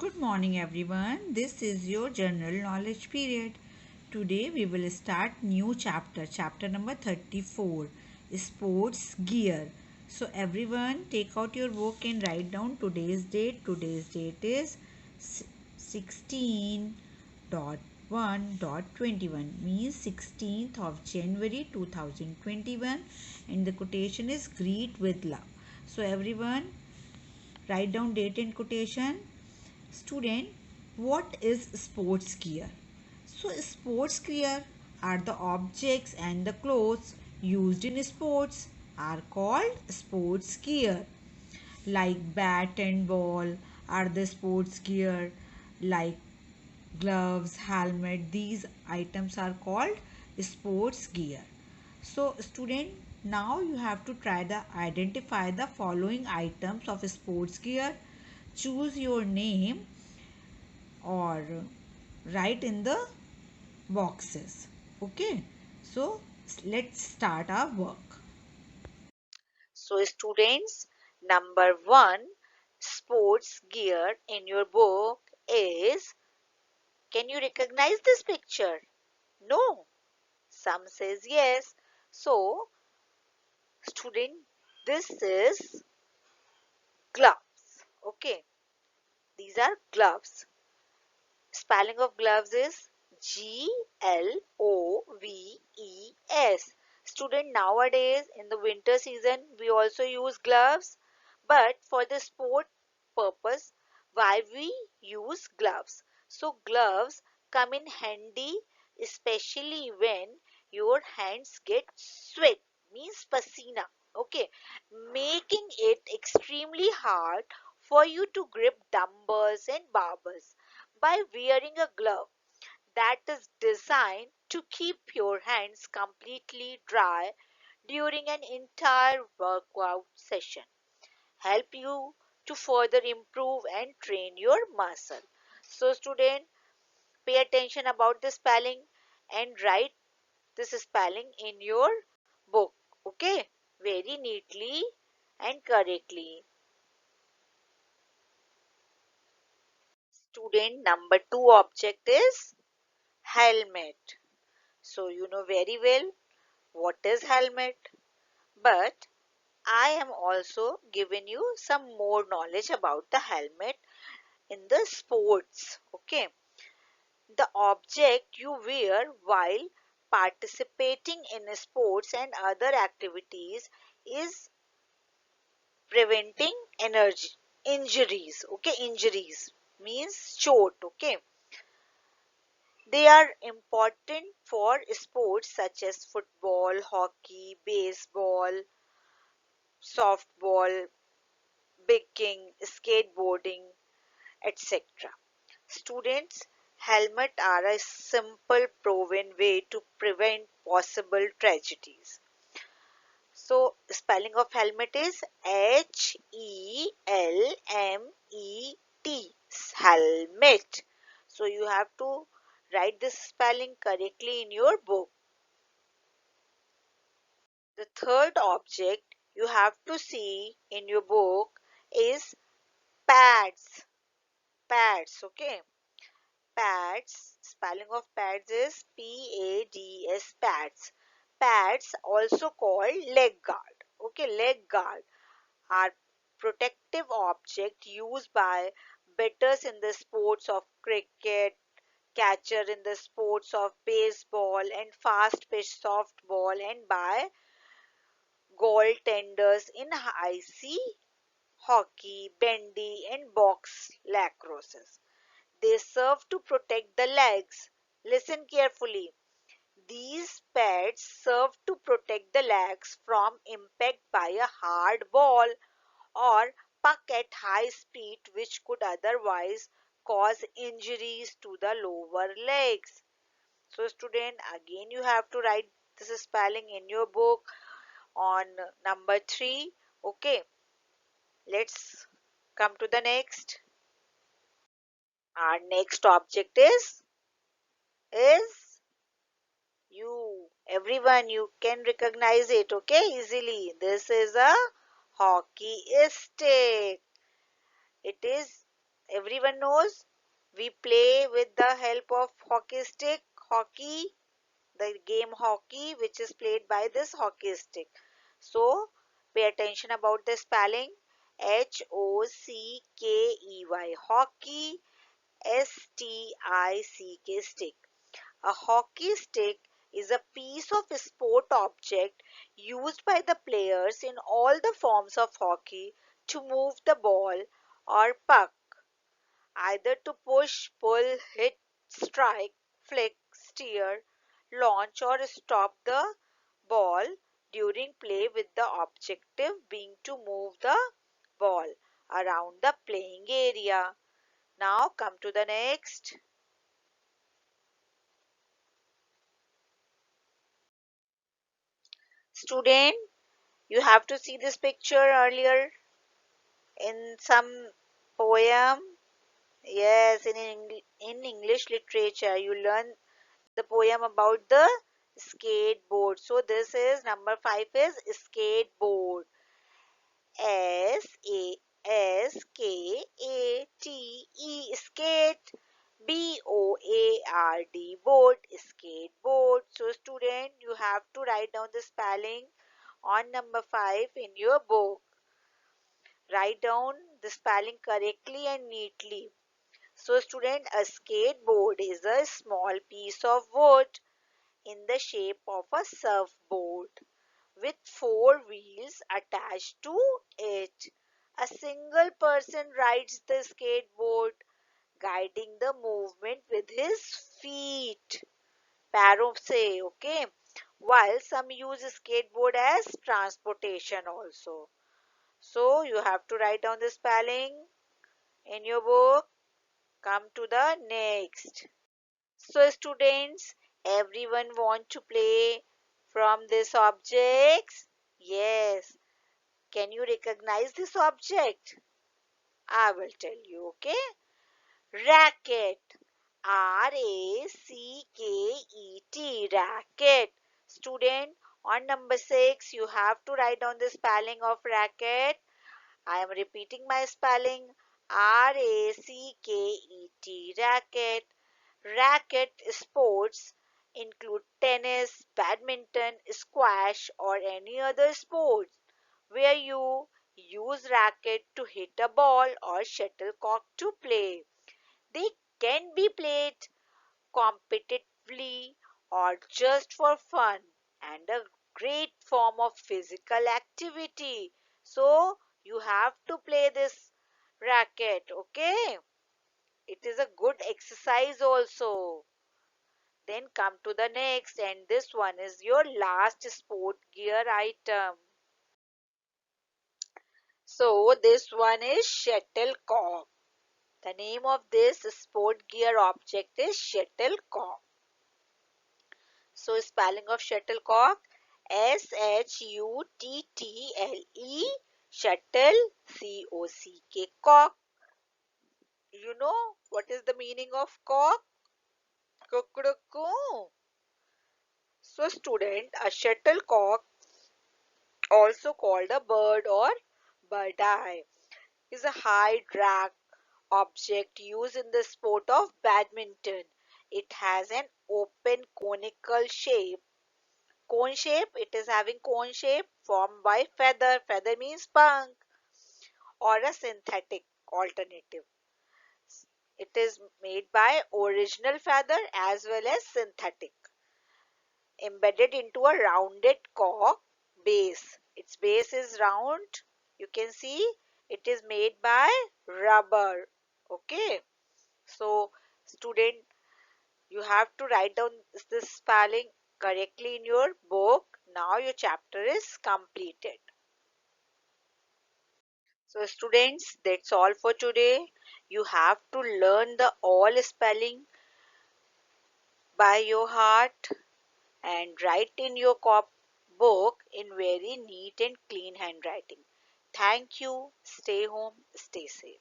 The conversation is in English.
Good morning everyone. This is your general knowledge period. Today we will start new chapter number 34, sports gear. So everyone take out your book and write down today's date. Today's date is 16.1.21 means 16th of January 2021 and the quotation is greet with love. So everyone write down date and quotation. Student, what is sports gear? So, sports gear are the objects and the clothes used in sports are called sports gear. Like bat and ball are the sports gear, like gloves, helmet, these items are called sports gear. So, student, now you have to try the identify the following items of sports gear. Choose your name or write in the boxes. Okay, so let's start our work. So, students, number one sports gear in your book is, can you recognize this picture? No. Some says yes. So, student, this is gloves. Okay, these are gloves. Spelling of gloves is Gloves. Student, nowadays in the winter season we also use gloves, but for the sport purpose, why we use gloves? So gloves come in handy especially when your hands get sweat, means pasina, okay, making it extremely hard for you to grip dumbbells and barbells. By wearing a glove that is designed to keep your hands completely dry during an entire workout session, help you to further improve and train your muscle. So student, pay attention about the spelling and write this spelling in your book, okay, very neatly and correctly. Student, number two object is helmet. So you know very well what is helmet, but I am also giving you some more knowledge about the helmet in the sports. Okay, the object you wear while participating in sports and other activities is preventing energy injuries. Okay, injuries means chot. Okay, they are important for sports such as football, hockey, baseball, softball, biking, skateboarding, etc. Students, helmets are a simple proven way to prevent possible tragedies. So, spelling of helmet is Helmet. Helmet. So, you have to write this spelling correctly in your book. The third object you have to see in your book is pads. Pads, okay. Pads, spelling of pads is Pads, pads. Pads, also called leg guard. Okay, leg guard are protective object used by batters in the sports of cricket, catcher in the sports of baseball and fast pitch softball, and by goaltenders in ice hockey, bandy, and box lacrosse. They serve to protect the legs. Listen carefully. These pads serve to protect the legs from impact by a hard ball or puck at high speed, which could otherwise cause injuries to the lower legs. So student, again you have to write this spelling in your book on number 3. Okay, let's come to the next. Our next object is everyone, you can recognize it, okay, easily. This is a hockey stick. It is Everyone knows we play with the help of hockey stick, hockey, the game hockey, which is played by this hockey stick. So pay attention about the spelling. Hockey, hockey, stick, stick. A hockey stick is a piece of sport object used by the players in all the forms of hockey to move the ball or puck, either to push, pull, hit, strike, flick, steer, launch or stop the ball during play, with the objective being to move the ball around the playing area. Now come to the next. Student, you have to see this picture earlier in some poem. Yes, in English literature, you learn the poem about the skateboard. So this is number 5 is skateboard. S-A-S-K-A-T-E, skate. B-O-A-R-D, board, skateboard. So student, you have to write down the spelling on number 5 in your book. Write down the spelling correctly and neatly. So student, a skateboard is a small piece of wood in the shape of a surfboard with 4 wheels attached to it. A single person rides the skateboard, guiding the movement with his feet. पैरों से, okay? While some use skateboard as transportation also. So you have to write down the spelling in your book. Come to the next. So students, everyone want to play from these objects? Yes. Can you recognize this object? I will tell you, okay? Racket. R-A-C-K-E-T. Racket. Student, on number 6, you have to write down the spelling of racket. I am repeating my spelling. R-A-C-K-E-T. Racket. Racket sports include tennis, badminton, squash, or any other sports where you use racket to hit a ball or shuttlecock to play. They can be played competitively or just for fun, and a great form of physical activity. So you have to play this racket, okay? It is a good exercise also. Then come to the next, and this one is your last sport gear item. So this one is shuttlecock. The name of this sport gear object is shuttlecock. So spelling of shuttlecock, S-H-U-T-T-L-E, shuttle, C-O-C-K, cock. You know what is the meaning of cock? Cuckoo. So student, a shuttlecock, also called a bird or bird eye, is a high drag object used in the sport of badminton. It has an open conical shape. Cone shape, it is having cone shape formed by feather. Feather means punk, or a synthetic alternative. It is made by original feather as well as synthetic. Embedded into a rounded cork base. Its base is round. You can see it is made by rubber. Okay. So student, you have to write down this spelling correctly in your book. Now your chapter is completed. So students, that's all for today. You have to learn the all spelling by your heart and write in your book in very neat and clean handwriting. Thank you. Stay home, stay safe.